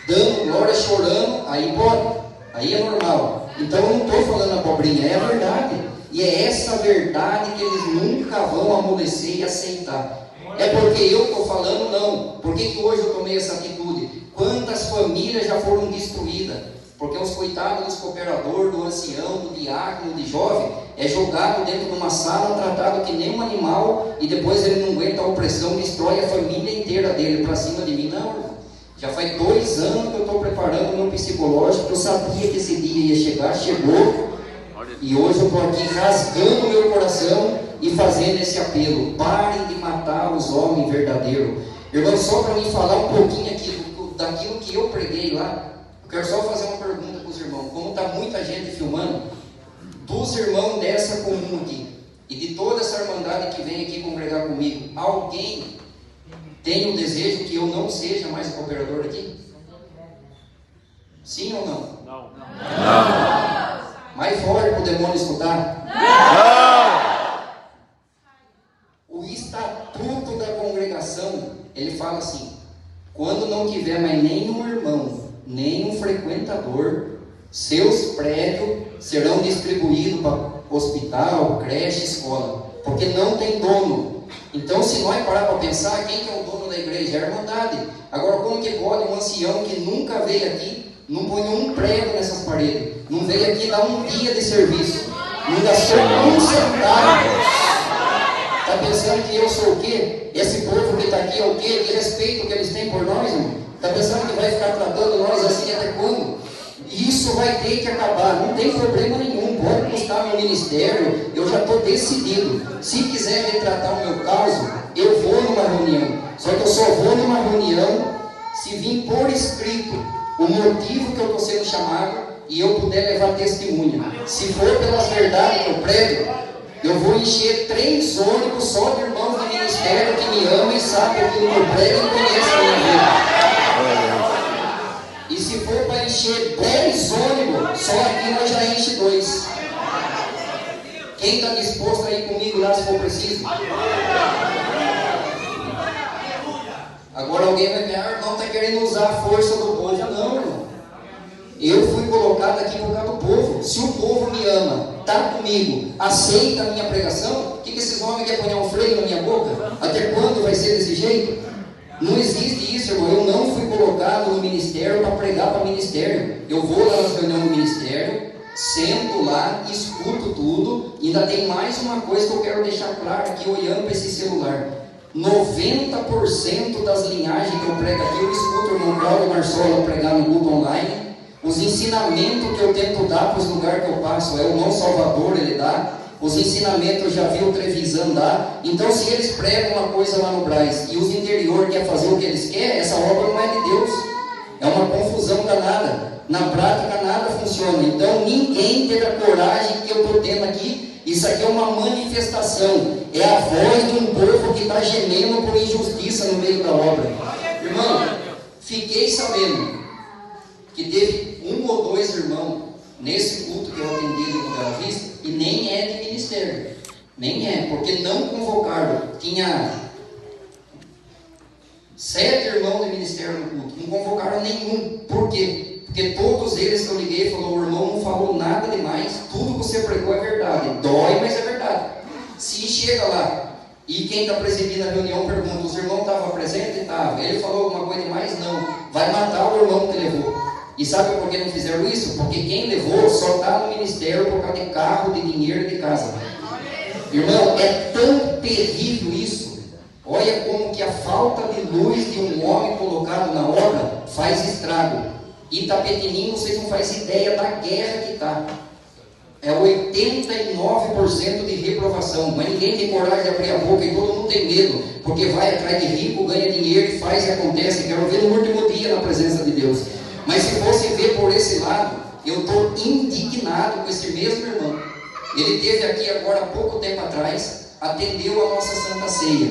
dando glória, chorando, aí pode, aí é normal. Então eu não estou falando abobrinha, é a verdade. E é essa verdade que eles nunca vão amolecer e aceitar. É porque eu estou falando, não. Por que hoje eu tomei essa atitude? Quantas famílias já foram destruídas? Porque os coitados dos cooperadores, do ancião, do diácono, do jovem, é jogado dentro de uma sala, tratado que nem um animal, e depois ele não aguenta a opressão, destrói a família inteira dele para cima de mim. Não, irmão. Já faz 2 anos que eu estou preparando o meu psicológico, eu sabia que esse dia ia chegar, chegou, e hoje eu estou aqui rasgando o meu coração e fazendo esse apelo: parem de matar os homens verdadeiros. Irmão, só para mim falar um pouquinho aqui daquilo que eu preguei lá, eu quero só fazer uma pergunta para os irmãos. Como está muita gente filmando, dos irmãos dessa comum aqui, e de toda essa irmandade que vem aqui congregar comigo, alguém tem o desejo que eu não seja mais o cooperador aqui? Sim ou não? Não. Mais forte para o demônio escutar? O estatuto da congregação, ele fala assim: quando não tiver mais nenhum irmão, nenhum frequentador, seus prédios serão distribuídos para hospital, creche, escola, porque não tem dono. Então, se nós parar para pensar, quem que é o dono da igreja? É a irmandade. Agora, como que pode um ancião que nunca veio aqui, não põe um prego nessas paredes, não veio aqui dar um dia de serviço, não gastou um centavo? Está pensando que eu sou o quê? Esse povo que está aqui é o quê? Que respeito que eles têm por nós, irmão? Está pensando que vai ficar tratando nós assim até quando? Isso vai ter que acabar, não tem problema nenhum, pode custar meu ministério, eu já estou decidido. Se quiser retratar o meu caso, eu vou numa reunião, só que eu só vou numa reunião se vir por escrito o motivo que eu estou sendo chamado e eu puder levar testemunha. Se for pelas verdades que eu prego, eu vou encher 3 ônibus só de irmãos do ministério que me amam e sabem que eu prego e conhecem a minha vida. E se for para encher 10 ônibus, só aqui nós já enche 2. Quem está disposto a ir comigo lá se for preciso? Agora alguém vai ver: irmão, está querendo usar a força do povo. Não, irmão. Eu fui colocado aqui por causa do povo. Se o povo me ama, está comigo, aceita a minha pregação, o que esses homens querem pôr um freio na minha boca? Até quando vai ser desse jeito? Não existe isso, irmão. Eu não fui colocado no ministério para pregar para ministério. Eu vou lá nas reuniões do ministério, sento lá, escuto tudo. E ainda tem mais uma coisa que eu quero deixar claro aqui, olhando para esse celular: 90% das linhagens que eu prego aqui, eu escuto o irmão Cláudio Marsola pregar no culto online. Os ensinamentos que eu tento dar para os lugares que eu passo, é o irmão Salvador, ele dá. Os ensinamentos eu já vi o Trevisan dar. Então, se eles pregam uma coisa lá no Brás e os interior querem fazer o que eles querem, essa obra não é de Deus. É uma confusão danada. Na prática, nada funciona. Então, ninguém teve a coragem que eu estou tendo aqui. Isso aqui é uma manifestação. É a voz de um povo que está gemendo por injustiça no meio da obra. Irmão, fiquei sabendo que teve 1 ou 2 irmãos nesse culto que eu atendi no Bela Vista, e nem é de ministério, nem é, porque não convocaram. Tinha 7 irmãos de ministério no culto, não convocaram nenhum. Por quê? Porque todos eles que eu liguei falaram: o irmão não falou nada demais, tudo que você pregou é verdade, dói, mas é verdade. Se chega lá e quem está presidindo a reunião pergunta: os irmãos estavam presentes? Estavam. Ele falou alguma coisa demais? Não. Vai matar o irmão que levou. E sabe por que não fizeram isso? Porque quem levou só está no ministério por causa de carro, de dinheiro e de casa. Irmão, é tão terrível isso. Olha como que a falta de luz de um homem colocado na obra faz estrago. Itapetininho, vocês não fazem ideia da guerra que está. É 89% de reprovação. Mas ninguém tem coragem de abrir a boca e todo mundo tem medo. Porque vai atrás de rico, ganha dinheiro e faz e acontece. Quero ver no último dia na presença de Deus. Mas se fosse ver por esse lado, eu estou indignado com esse mesmo irmão. Ele esteve aqui agora há pouco tempo atrás, atendeu a nossa Santa Ceia.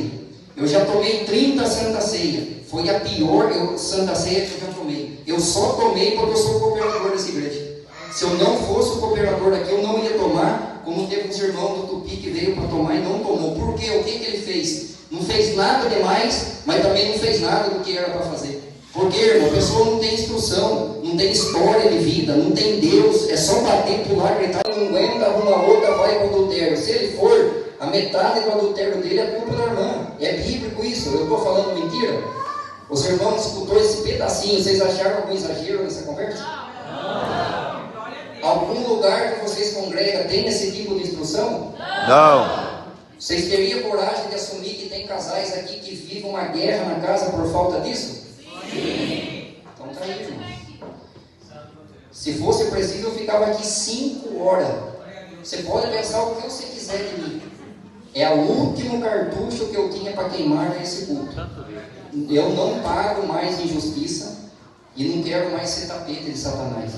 Eu já tomei 30 Santa Ceia. Foi a pior Santa Ceia que eu já tomei. Eu só tomei porque eu sou cooperador dessa igreja. Se eu não fosse o cooperador aqui, eu não ia tomar, como teve uns irmãos do Tupi que veio para tomar e não tomou. Por quê? O que ele fez? Não fez nada demais, mas também não fez nada do que era para fazer. Porque, irmão, a pessoa não tem instrução, não tem história de vida, não tem Deus, é só bater, pular, gritar, não aguenta, uma outra, vai para o adultério. Se ele for, a metade do adultério dele é culpa da irmã. É bíblico isso, eu estou falando mentira? Os irmãos escutou esse pedacinho, vocês acharam algum exagero nessa conversa? Algum lugar que vocês congregam tem esse tipo de instrução? Não. Vocês teriam coragem de assumir que tem casais aqui que vivem uma guerra na casa por falta disso? Sim. Então tá aí, irmão. Se fosse preciso, eu ficava aqui 5 horas. Você pode pensar o que você quiser de mim. É o último cartucho que eu tinha para queimar nesse culto. Eu não pago mais injustiça e não quero mais ser tapete de Satanás.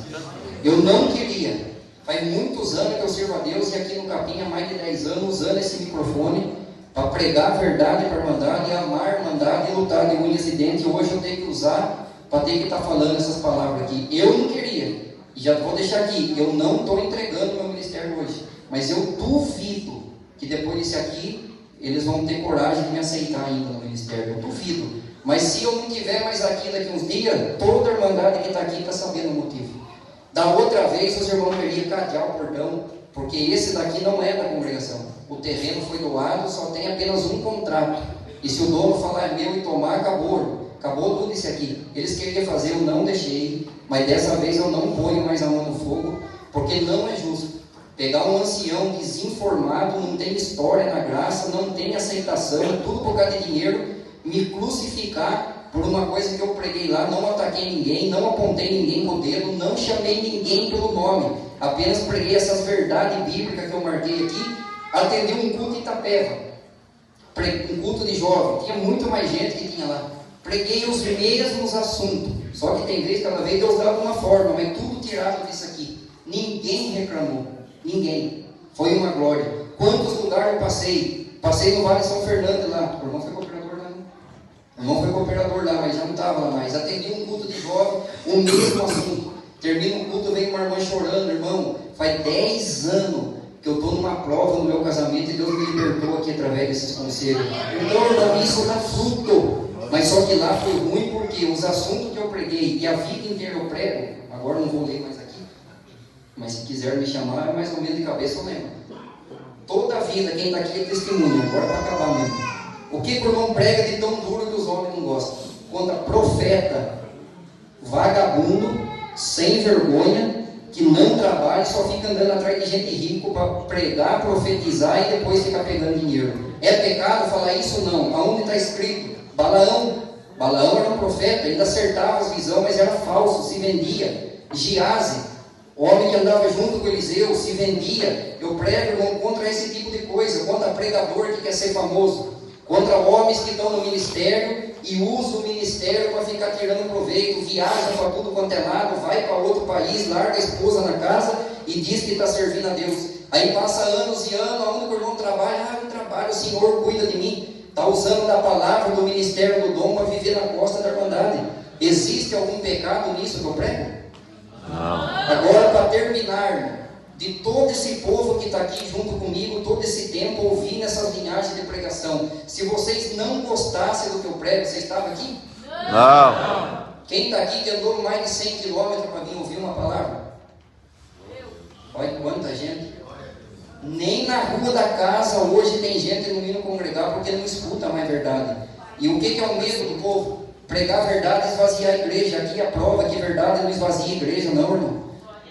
Eu não queria. Faz muitos anos que eu sirvo a Deus e aqui no Capim há mais de 10 anos usando esse microfone para pregar a verdade para a Irmandade, amar a Irmandade e lutar de unhas e dentes. E hoje eu tenho que usar para ter que estar falando essas palavras aqui. Eu não queria. E já vou deixar aqui, eu não estou entregando meu ministério hoje. Mas eu duvido que depois disso aqui, eles vão ter coragem de me aceitar ainda no ministério. Eu duvido. Mas se eu não estiver mais aqui daqui uns dias, toda a Irmandade que está aqui está sabendo o motivo. Da outra vez, os irmãos queriam cadear o portão, porque esse daqui não é da congregação. O terreno foi doado, só tem apenas um contrato. E se o dono falar é meu e tomar, acabou. Acabou tudo isso aqui. Eles queriam fazer, eu não deixei. Mas dessa vez eu não ponho mais a mão no fogo, porque não é justo. Pegar um ancião desinformado, não tem história na graça, não tem aceitação, tudo por causa de dinheiro, me crucificar por uma coisa que eu preguei lá, não ataquei ninguém, não apontei ninguém com o dedo, não chamei ninguém pelo nome, apenas preguei essas verdades bíblicas que eu marquei aqui, atendi um culto em Itapeva, um culto de jovem, tinha muito mais gente que tinha lá, preguei os mesmos assuntos, só que tem vez, cada vez Deus dava uma forma, mas tudo tirado disso aqui, ninguém reclamou, ninguém, foi uma glória. Quantos lugares eu passei? Passei no Vale de São Fernando lá, o irmão foi cooperador lá, o irmão foi cooperador lá, mas já não estava lá mais, atendi um culto de jovem, o mesmo assunto, termina o culto, vem uma irmã chorando, irmão, faz 10 anos que eu estou numa prova no meu casamento e Deus me libertou aqui através desses conselhos. Então, irmão, isso dá fruto, mas só que lá foi ruim porque os assuntos que eu preguei e a vida inteira eu prego, agora não vou ler mais aqui, mas se quiser me chamar, mais ou menos de cabeça eu lembro. Toda a vida, quem está aqui é testemunha, agora para acabar mesmo. O que o irmão prega de tão duro que os homens não gostam? Contra profeta, vagabundo, sem vergonha, que não trabalha, só fica andando atrás de gente rica para pregar, profetizar e depois ficar pegando dinheiro. É pecado falar isso? Não. Aonde está escrito? Balaão era um profeta, ainda acertava as visões, mas era falso, se vendia. Giase, o homem que andava junto com Eliseu, se vendia. Eu prego, irmão, contra esse tipo de coisa, contra pregador que quer ser famoso, contra homens que estão no ministério e usam o ministério para ficar tirando proveito, viaja para tudo quanto é lado, vai para outro país, larga a esposa na casa e diz que está servindo a Deus. Aí passa anos e anos, aonde o irmão trabalha? Eu trabalho, o Senhor cuida de mim. Está usando da palavra do ministério do dom para viver na costa da Irmandade. Existe algum pecado nisso que eu prego? Não. Agora, para terminar, de todo esse povo que está aqui junto comigo, todo esse tempo, ouvindo essas linhagens de pregação, se vocês não gostassem do que eu prego, vocês estavam aqui? Não. Quem está aqui que andou mais de 100 quilômetros para vir ouvir uma palavra? Olha quanta gente. Nem na rua da casa hoje tem gente não indo congregar porque não escuta mais verdade. E o que é o medo do povo? Pregar a verdade e esvaziar a igreja. Aqui a prova que verdade não esvazia a igreja, não, irmão.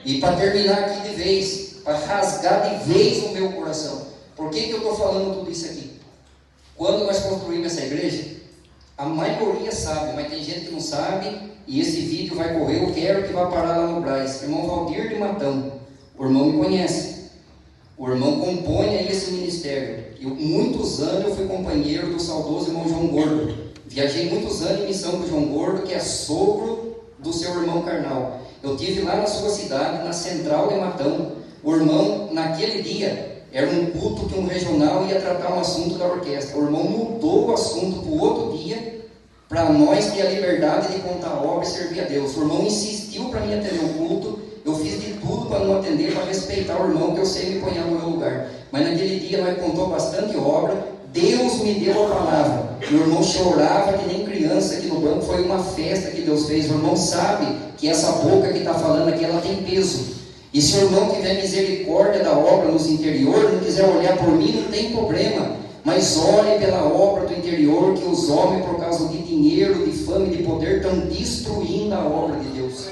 E para terminar aqui de vez, para rasgar de vez o meu coração. Por que eu estou falando tudo isso aqui? Quando nós construímos essa igreja, a maioria sabe, mas tem gente que não sabe, e esse vídeo vai correr, eu quero que vá parar lá no Braz. Irmão Valdir de Matão, o irmão me conhece. O irmão compõe aí esse ministério. Muitos anos eu fui companheiro do saudoso irmão João Gordo. Viajei muitos anos em missão com o João Gordo, que é sogro do seu irmão carnal. Eu estive lá na sua cidade, na central de Matão. O irmão, naquele dia, era um culto que um regional ia tratar um assunto da orquestra. O irmão mudou o assunto para o outro dia, para nós ter a liberdade de contar a obra e servir a Deus. O irmão insistiu para mim atender o culto. Eu fiz de tudo para não atender, para respeitar o irmão, que eu sei me ponhar no meu lugar. Mas naquele dia nós contou bastante obra, Deus me deu a palavra. O irmão chorava que nem criança aqui no banco. Foi uma festa que Deus fez. O irmão sabe que essa boca que está falando aqui, ela tem peso. E se o irmão tiver misericórdia da obra nos interiores, não quiser olhar por mim, não tem problema. Mas ore pela obra do interior, que os homens, por causa de dinheiro, de fama e de poder, estão destruindo a obra de Deus.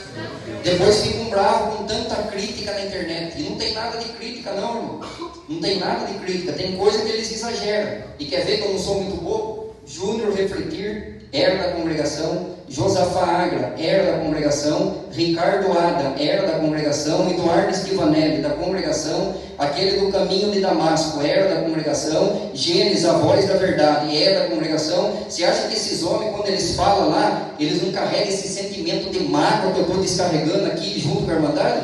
Depois ficam bravos com tanta crítica na internet. E não tem nada de crítica não, irmão. Não tem nada de crítica. Tem coisa que eles exageram. E quer ver que eu não sou muito bobo? Júnior Refletir era da congregação. Josafá Agra era da congregação. Ricardo Ada era da congregação. Eduardo Estivanelli da congregação. Aquele do Caminho de Damasco era da congregação. Gênesis, a Voz da Verdade, era da congregação. Você acha que esses homens, quando eles falam lá, eles não carregam esse sentimento de mágoa que eu estou descarregando aqui junto com a Irmandade?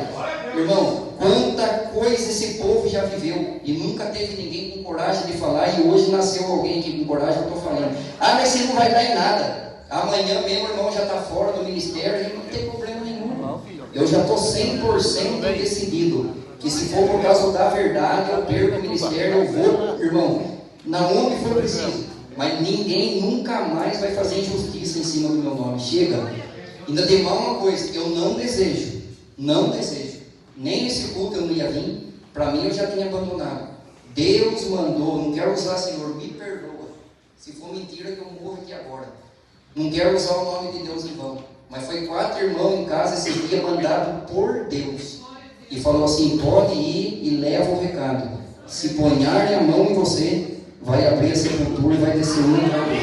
Irmão, quanta coisa esse povo já viveu e nunca teve ninguém com coragem de falar, e hoje nasceu alguém aqui com coragem, eu estou falando. Ah, mas você não vai dar em nada. Amanhã mesmo o irmão já está fora do ministério e não tem problema nenhum. Eu já estou 100% decidido que se for por causa da verdade, eu perco o ministério, eu vou, irmão, na onde for preciso. Mas ninguém nunca mais vai fazer injustiça em cima do meu nome. Chega. Ainda tem mais uma coisa, eu não desejo, nem esse culto eu não ia vir, para mim eu já tinha abandonado. Deus mandou, não quero usar, Senhor, me perdoa, se for mentira que eu morro aqui agora. Não quero usar o nome de Deus em vão, mas foi 4 irmãos em casa esse dia mandado por Deus, e falou assim, pode ir e leva o recado, se ponharem a mão em você, vai abrir a sepultura e vai descer um e vai abrir.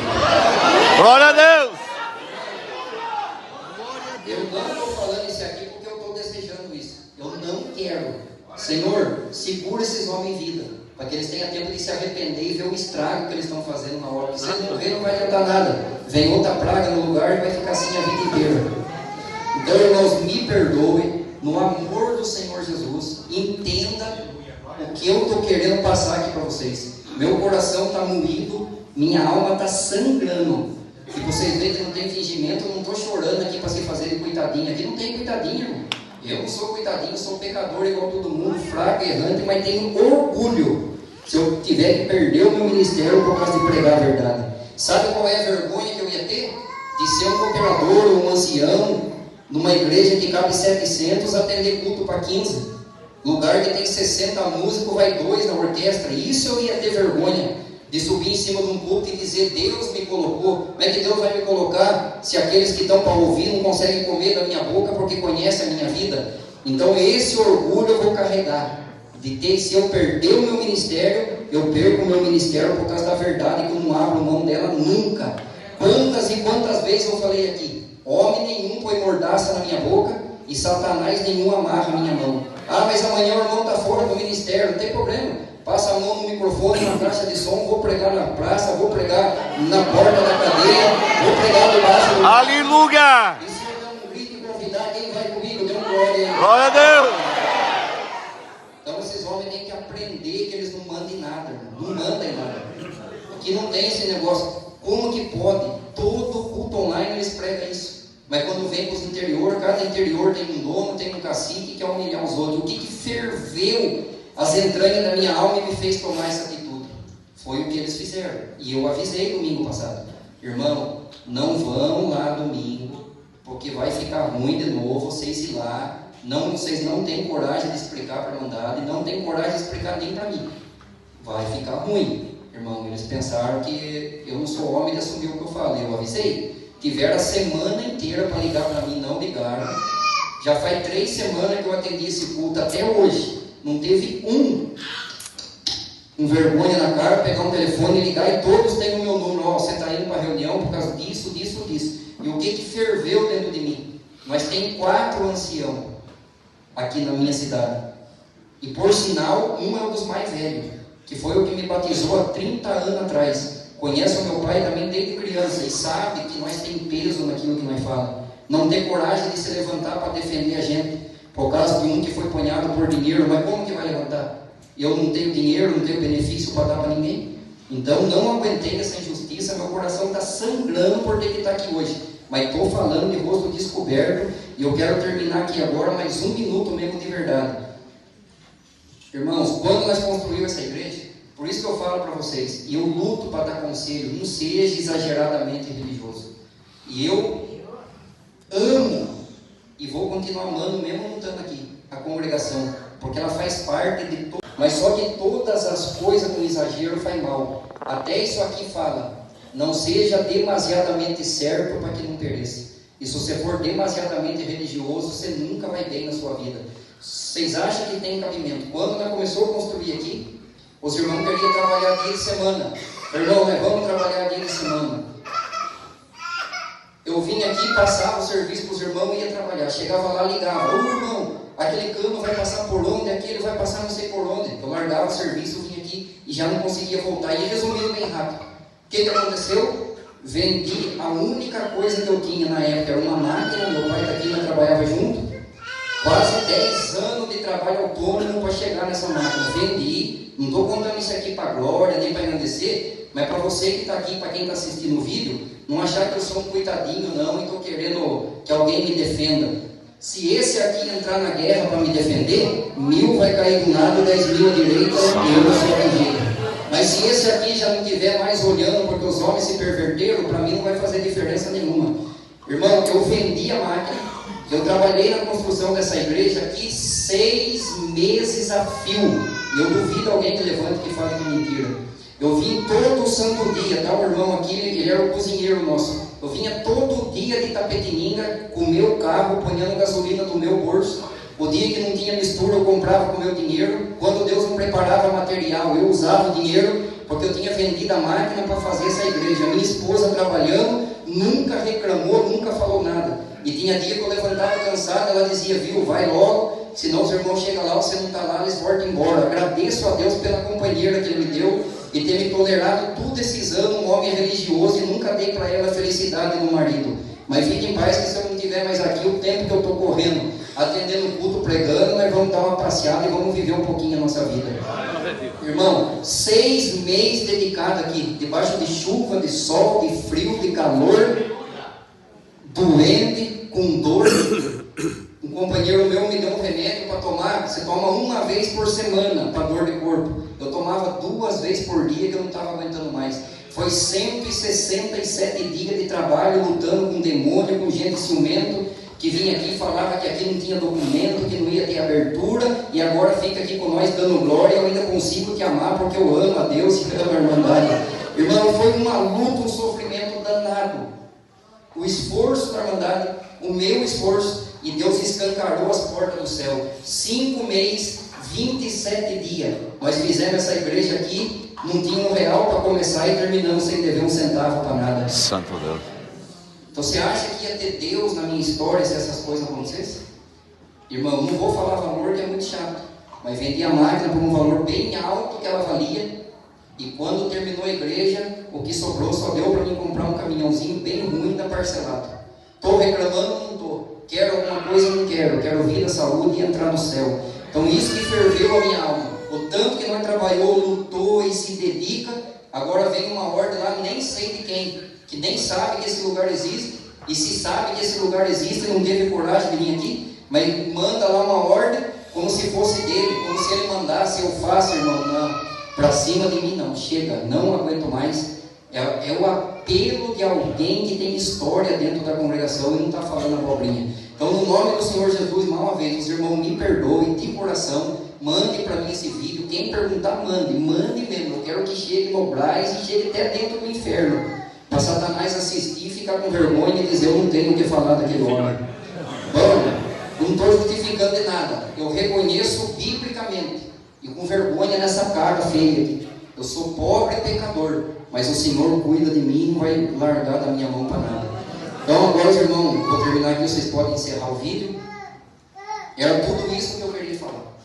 Glória a Deus! Eu não estou falando isso aqui porque eu estou desejando isso. Eu não quero. Senhor, segura esses homens em vida, para que eles tenham tempo de se arrepender e ver o estrago que eles estão fazendo na hora. Se eles morrer, não vai adiantar nada. Vem outra praga no lugar e vai ficar assim a vida inteira. Então, irmãos, me perdoem, no amor do Senhor Jesus, entenda o que eu estou querendo passar aqui para vocês. Meu coração está moído, minha alma está sangrando. E vocês veem que não tem fingimento, eu não estou chorando aqui para se fazer de coitadinho. Aqui não tem coitadinho, irmão. Eu não sou coitadinho, sou pecador igual todo mundo, fraco, errante, mas tenho orgulho se eu tiver que perder o meu ministério por causa de pregar a verdade. Sabe qual é a vergonha que eu ia ter? De ser um cooperador, um ancião, numa igreja que cabe 700, atender culto para 15. Lugar que tem 60 músicos, vai 2 na orquestra. Isso eu ia ter vergonha. De subir em cima de um púlpito e dizer, Deus me colocou. Como é que Deus vai me colocar se aqueles que estão para ouvir não conseguem comer da minha boca porque conhecem a minha vida? Então esse orgulho eu vou carregar. De ter, se eu perder o meu ministério, eu perco o meu ministério por causa da verdade, que eu não abro mão dela nunca. Quantas e quantas vezes eu falei aqui, homem nenhum põe mordaça na minha boca e Satanás nenhum amarra a minha mão. Ah, mas amanhã o irmão está fora do ministério, não tem problema. Passa a mão no microfone, na caixa de som, vou pregar na praça, vou pregar na porta da cadeia, vou pregar debaixo do... Aleluia! E se eu der um grito e convidar, quem vai comigo? Dê um glória aí. Glória a Deus! Então esses homens têm que aprender que eles não mandam em nada, irmão. Não mandam em nada. Aqui não tem esse negócio. Como que pode? Todo culto online eles pregam isso. Mas quando vem para os interior, cada interior tem um dono, tem um cacique que quer humilhar os outros. O que ferveu as entranhas da minha alma e me fez tomar essa atitude? Foi o que eles fizeram. E eu avisei domingo passado. Irmão, não vão lá domingo, porque vai ficar ruim de novo vocês ir lá. Não, vocês não têm coragem de explicar para a Irmandade, não têm coragem de explicar nem para mim. Vai ficar ruim. Irmão, eles pensaram que eu não sou homem de assumir o que eu falei. Eu avisei. Tiveram a semana inteira para ligar para mim, não ligaram. Já faz 3 semanas que eu atendi esse culto até hoje. Não teve um vergonha na cara, pegar um telefone e ligar, e todos têm o meu número. Ó, você está indo para a reunião por causa disso. E o que ferveu dentro de mim? Nós tem 4 anciãos aqui na minha cidade. E por sinal, um é um dos mais velhos, que foi o que me batizou há 30 anos atrás. Conhece o meu pai também desde criança e sabe que nós tem peso naquilo que nós falamos. Não tem coragem de se levantar para defender a gente por causa de um que foi ponhado por dinheiro. Mas como que vai levantar? Eu não tenho dinheiro, não tenho benefício para dar para ninguém. Então não aguentei essa injustiça. Meu coração está sangrando por ter que estar aqui hoje. Mas estou falando de rosto descoberto. E eu quero terminar aqui agora mais 1 minuto mesmo de verdade. Irmãos, quando nós construímos essa igreja, Por isso que eu falo para vocês, e eu luto para dar conselho, não seja exageradamente religioso. E eu amo, e vou continuar amando mesmo não estando aqui, a congregação, porque ela faz parte de todo. Mas só que todas as coisas com exagero faz mal. Até isso aqui fala, não seja demasiadamente certo para que não pereça. E se você for demasiadamente religioso, você nunca vai bem na sua vida. Vocês acham que tem cabimento? Quando nós começamos a construir aqui, os irmãos queriam trabalhar dia de semana. Irmão, nós vamos trabalhar dia de semana. Eu vim aqui, passava o serviço para os irmãos e ia trabalhar. Chegava lá, ligava. Ô irmão, aquele cano vai passar por onde? Aquele vai passar não sei por onde. Eu largava o serviço, vinha aqui e já não conseguia voltar. E resumindo bem rápido. O que aconteceu? Vendi a única coisa que eu tinha na época, era uma máquina. Meu pai daqui, nós trabalhava junto. Quase 10 anos de trabalho autônomo para chegar nessa máquina. Vendi. Não estou contando isso aqui para glória, nem para engrandecer, mas para você que está aqui, para quem está assistindo o vídeo, não achar que eu sou um coitadinho não e estou querendo que alguém me defenda. Se esse aqui entrar na guerra para me defender, 1000 vai cair do lado, 10.000 à direita, eu não sou jeito. Mas se esse aqui já não estiver mais olhando porque os homens se perverteram, para mim não vai fazer diferença nenhuma. Irmão, eu vendi a máquina, eu trabalhei na construção dessa igreja aqui 6 meses a fio. E eu duvido alguém que levante que fale que é mentira. Eu vim todo santo dia, tá? O irmão aqui, ele era o cozinheiro nosso. Eu vinha todo dia de Itapetininga com o meu carro, ponhando gasolina do meu bolso. O dia que não tinha mistura, eu comprava com o meu dinheiro. Quando Deus não preparava material, eu usava o dinheiro, porque eu tinha vendido a máquina para fazer essa igreja. Minha esposa trabalhando, nunca reclamou, nunca falou nada. E tinha dia que eu levantava cansado, ela dizia, viu, vai logo, senão os irmãos chegam lá, você não está lá, eles voltam embora. Agradeço a Deus pela companheira que Ele me deu e ter me tolerado todos esses anos, um homem religioso, e nunca dei para ela a felicidade do marido. Mas fique em paz que se eu não estiver mais aqui, o tempo que eu estou correndo, atendendo o culto, pregando, nós vamos dar uma passeada e vamos viver um pouquinho a nossa vida. Irmão, 6 meses dedicado aqui, debaixo de chuva, de sol, de frio, de calor, doente, com dor. Um companheiro meu me deu um remédio para tomar. Você toma uma vez por semana para dor de corpo. Eu tomava 2 vezes por dia que eu não estava aguentando mais. Foi 167 dias de trabalho lutando com demônio, com gente ciumento, que vinha aqui e falava que aqui não tinha documento, que não ia ter abertura, e agora fica aqui com nós dando glória. Eu ainda consigo te amar porque eu amo a Deus e amo a Irmandade. Irmão, foi uma luta, um sofrimento danado. O esforço da Irmandade, o meu esforço, e Deus escancarou as portas do céu. 5 meses, 27 dias. Nós fizemos essa igreja aqui, não tinha R$1 para começar e terminamos sem dever 1 centavo para nada. Santo Deus. Então você acha que ia ter Deus na minha história se essas coisas acontecessem? Irmão, não vou falar valor que é muito chato, mas vendi a máquina por um valor bem alto que ela valia. E quando terminou a igreja, o que sobrou só deu para mim comprar um caminhãozinho bem ruim da parcelado. Estou reclamando? Não estou. Quero alguma coisa? Não quero. Quero vida, saúde e entrar no céu. Então isso que ferveu a minha alma. O tanto que nós trabalhou, lutou e se dedica, agora vem uma ordem lá, nem sei de quem, que nem sabe que esse lugar existe, e se sabe que esse lugar existe, não teve coragem de vir aqui, mas manda lá uma ordem, como se fosse dele, como se ele mandasse, eu faço, irmão, não, para cima de mim não, chega, não aguento mais. É o apelo de alguém que tem história dentro da congregação e não está falando abobrinha. Então, no nome do Senhor Jesus, mais uma vez, os irmãos me perdoem de coração, mande para mim esse vídeo. Quem perguntar, mande mesmo. Eu quero que chegue no Brás e chegue até dentro do inferno, para Satanás assistir, ficar com vergonha e dizer, eu não tenho o que falar daquele homem. Bom, não estou justificando de nada, eu reconheço biblicamente, e com vergonha nessa cara feia aqui, eu sou pobre e pecador, mas o Senhor cuida de mim e não vai largar da minha mão para nada. Então agora, irmão, vou terminar aqui, vocês podem encerrar o vídeo. Era tudo isso que eu queria falar,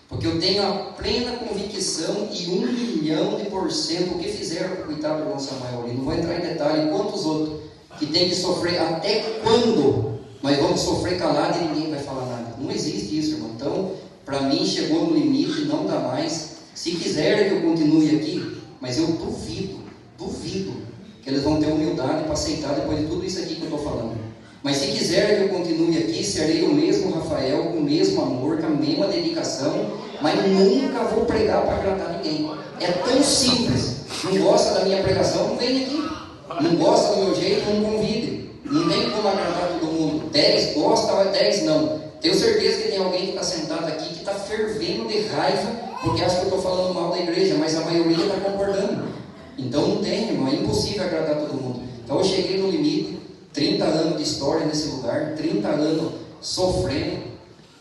porque eu tenho a plena convicção e 1.000.000% o que fizeram com o coitado do irmão Samuel ali. Não vou entrar em detalhe quantos outros que tem que sofrer, até quando nós vamos sofrer calado e ninguém vai falar nada. Não existe isso, irmão. Então, para mim chegou no limite, não dá mais. Se quiserem que eu continue aqui, mas eu duvido que eles vão ter humildade para aceitar depois de tudo isso aqui que eu estou falando. Mas se quiserem que eu continue aqui, serei o mesmo Rafael, com o mesmo amor, com a mesma dedicação, mas nunca vou pregar para agradar ninguém. É tão simples. Não gosta da minha pregação, não vem aqui. Não gosta do meu jeito, não convide. Não tem como agradar todo mundo. 10 gosta, 10 não. Tenho certeza que tem alguém que está sentado aqui que está fervendo de raiva porque acha que eu estou falando mal da igreja, mas a maioria está concordando. Então não tem, irmão, é impossível agradar todo mundo. Então eu cheguei no limite, 30 anos de história nesse lugar, 30 anos sofrendo,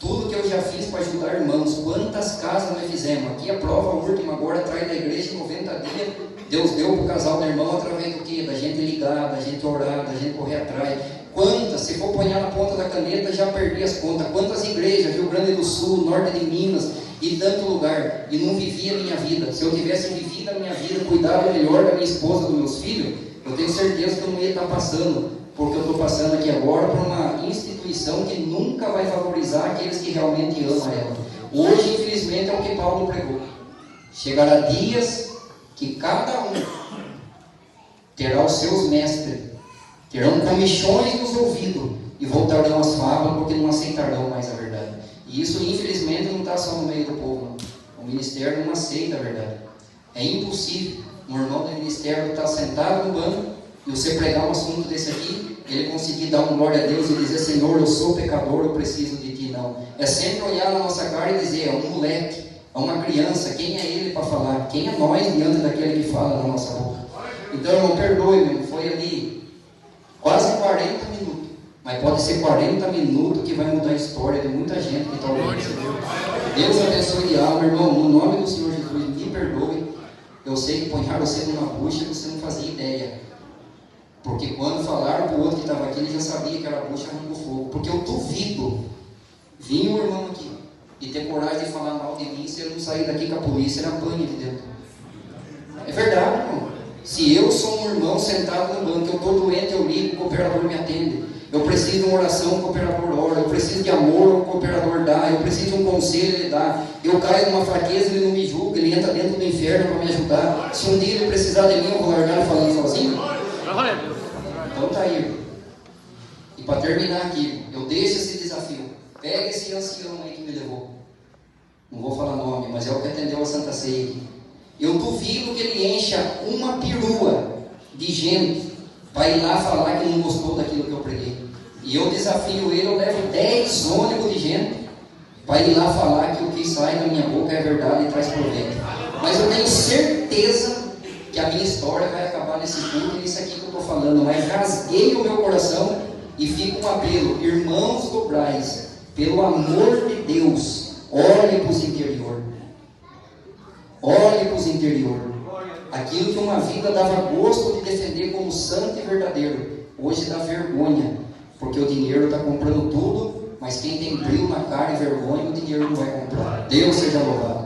tudo que eu já fiz para ajudar irmãos, quantas casas nós fizemos. Aqui a prova última agora, atrás da igreja, 90 dias, Deus deu para o casal do irmão através do quê? Da gente ligar, da gente orar, da gente correr atrás. Quantas, se for ponhar na ponta da caneta, já perdi as contas. Quantas igrejas, Rio Grande do Sul, norte de Minas e tanto lugar, e não vivia a minha vida. Se eu tivesse vivido a minha vida, cuidado melhor da minha esposa, dos meus filhos, eu tenho certeza que eu não ia estar passando porque eu estou passando aqui agora por uma instituição que nunca vai valorizar aqueles que realmente amam ela. Hoje, infelizmente, é o que Paulo pregou. Chegará dias que cada um terá os seus mestres, terão comichões nos ouvidos e voltarão às fábulas porque não aceitarão mais a verdade. E isso, infelizmente, não está só no meio do povo, não. O ministério não aceita a verdade. É impossível um irmão do ministério estar sentado no banco e você pregar um assunto desse aqui, ele conseguir dar uma glória a Deus e dizer: Senhor, eu sou pecador, eu preciso de Ti. Não. É sempre olhar na nossa cara e dizer: é um moleque, é uma criança, quem é ele para falar? Quem é nós diante daquele que fala na nossa boca? Então, irmão, perdoe, meu, foi ali quase 40 minutos, mas pode ser 40 minutos que vai mudar a história de muita gente que está ouvindo. Deus abençoe de alma, irmão, no nome do Senhor Jesus, me perdoe. Eu sei que ponharam você numa bucha e você não fazia ideia. Porque quando falaram para o outro que estava aqui, ele já sabia que era bucha arrancou fogo. Porque eu duvido vir um irmão aqui e ter coragem de falar mal de mim se ele não sair daqui com a polícia, ele apanha de dentro. É verdade, irmão. Se eu sou um irmão sentado no banco, eu estou doente, eu ligo, o cooperador me atende. Eu preciso de uma oração, o cooperador ora. Eu preciso de amor, o cooperador dá. Eu preciso de um conselho, ele dá. Eu caio numa fraqueza, ele não me julga, ele entra dentro do inferno para me ajudar. Se um dia ele precisar de mim, eu vou largar ele falando sozinho? Então tá aí. E para terminar aqui, eu deixo esse desafio. Pega esse ancião aí que me levou. Não vou falar nome, mas é o que atendeu a Santa Ceia aqui. Eu duvido que ele encha uma perua de gente para ir lá falar que não gostou daquilo que eu preguei. E eu desafio ele, eu levo 10 ônibus de gente para ir lá falar que o que sai da minha boca é verdade e traz proveito. Mas eu tenho certeza que a minha história vai acabar nesse culto e nisso aqui que eu estou falando. Mas rasguei o meu coração e fica um apelo: irmãos do Braz, pelo amor de Deus, olhe para os interior. Olhe para os interior. Aquilo que uma vida dava gosto de defender como santo e verdadeiro, hoje dá vergonha, porque o dinheiro está comprando tudo, mas quem tem brilho na cara e vergonha, o dinheiro não vai comprar. Deus seja louvado.